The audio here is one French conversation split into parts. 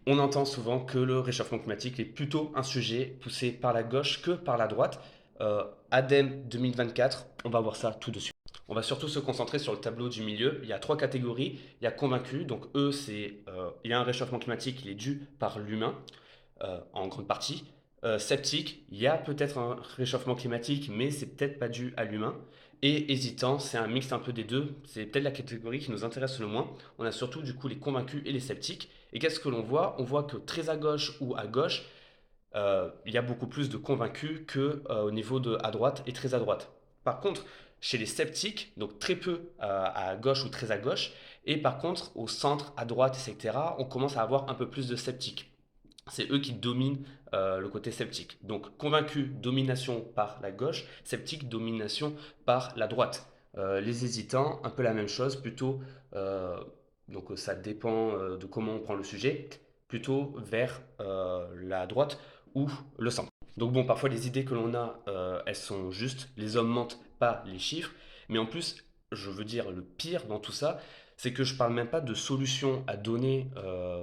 On entend souvent que le réchauffement climatique est plutôt un sujet poussé par la gauche que par la droite. ADEME 2024, on va voir ça tout de suite. On va surtout se concentrer sur le tableau du milieu. Il y a trois catégories. Il y a convaincus, donc eux, il y a un réchauffement climatique, il est dû par l'humain, en grande partie. Sceptique, il y a peut-être un réchauffement climatique, mais c'est peut-être pas dû à l'humain. Et hésitant, c'est un mix un peu des deux. C'est peut-être la catégorie qui nous intéresse le moins. On a surtout du coup les convaincus et les sceptiques. Et qu'est-ce que l'on voit? On voit que très à gauche ou à gauche, il y a beaucoup plus de convaincus que au niveau de à droite et très à droite. Par contre, chez les sceptiques, donc très peu à gauche ou très à gauche, et par contre au centre, à droite, etc., on commence à avoir un peu plus de sceptiques. C'est eux qui dominent le côté sceptique. Donc convaincu, domination par la gauche, sceptique, domination par la droite. Les hésitants, un peu la même chose, plutôt, euh, donc ça dépend de comment on prend le sujet, plutôt vers la droite ou le centre. Donc bon, parfois les idées que l'on a, elles sont justes, les hommes mentent, pas les chiffres, mais en plus, je veux dire, le pire dans tout ça, c'est que je parle même pas de solutions à donner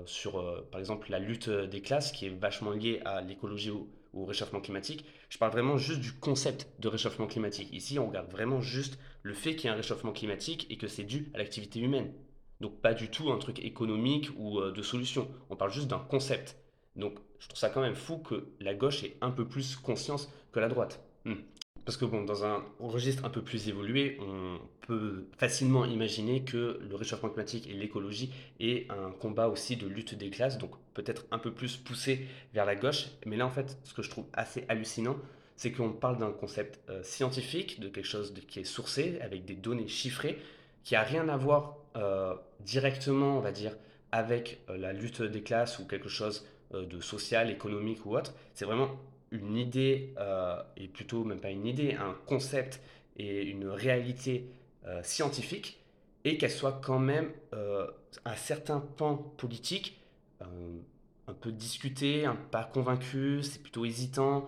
sur, par exemple, la lutte des classes, qui est vachement liée à l'écologie ou au réchauffement climatique. Je parle vraiment juste du concept de réchauffement climatique. Ici, on regarde vraiment juste le fait qu'il y ait un réchauffement climatique et que c'est dû à l'activité humaine. Donc pas du tout un truc économique ou de solution. On parle juste d'un concept. Donc je trouve ça quand même fou que la gauche ait un peu plus conscience que la droite. Parce que bon, dans un registre un peu plus évolué, on peut facilement imaginer que le réchauffement climatique et l'écologie est un combat aussi de lutte des classes, donc peut-être un peu plus poussé vers la gauche. Mais là, en fait, ce que je trouve assez hallucinant, c'est qu'on parle d'un concept scientifique, de quelque chose qui est sourcé, avec des données chiffrées, qui a rien à voir directement, on va dire, avec la lutte des classes ou quelque chose de social, économique ou autre. C'est vraiment une idée, et plutôt même pas une idée, un concept et une réalité scientifique, et qu'elle soit quand même à certains pans politiques euh, un peu discutée, pas convaincu, c'est plutôt hésitant,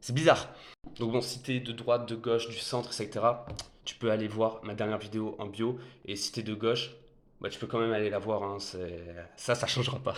c'est bizarre. Donc bon, si t'es de droite, de gauche, du centre, etc., tu peux aller voir ma dernière vidéo en bio, et si t'es de gauche, bah, tu peux quand même aller la voir, hein, ça changera pas.